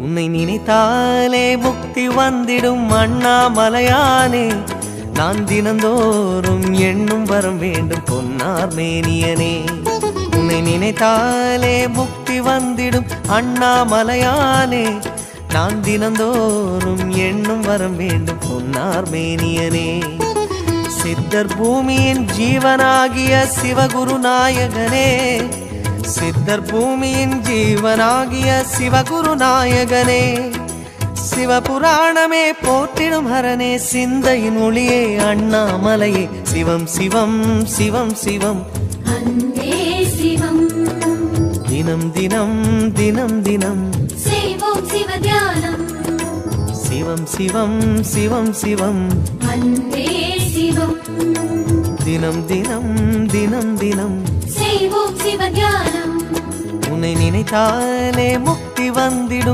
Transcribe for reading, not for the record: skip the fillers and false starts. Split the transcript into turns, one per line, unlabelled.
உன்னை நினைத்தாலே முக்தி வந்திடும் அண்ணாமலையானே. நான் தினந்தோறும் எண்ணும் வரம் வேண்டும் பொன்னார் மேனியனே. உன்னை நினைத்தாலே முக்தி வந்திடும் அண்ணாமலையானே. நான் தினந்தோறும் எண்ணும் வரம் வேண்டும் பொன்னார் மேனியனே. சித்தர் பூமியின் ஜீவனாகிய சிவகுரு நாயகனே. சித்தர் பூமியின் ஜீவனாகிய சிவகுரு நாயகனே. சிவபுராணமே போற்றிடும் ஹரனே. சிந்தையின் ஒளியே அண்ணாமலையே. சிவம் சிவம் சிவம் சிவம்
அன்பே சிவம்.
தினம் தினம் தினம் தினம்
செய்வோம் சிவ தியானம்.
சிவம் சிவம் சிவம் சிவம்
அன்பே சிவம்.
தினம் தினம் தினம் தினம்
செய்வோம் சிவ தியானம்.
உன்னை நினைத்தாலே முக்தி வந்திடும்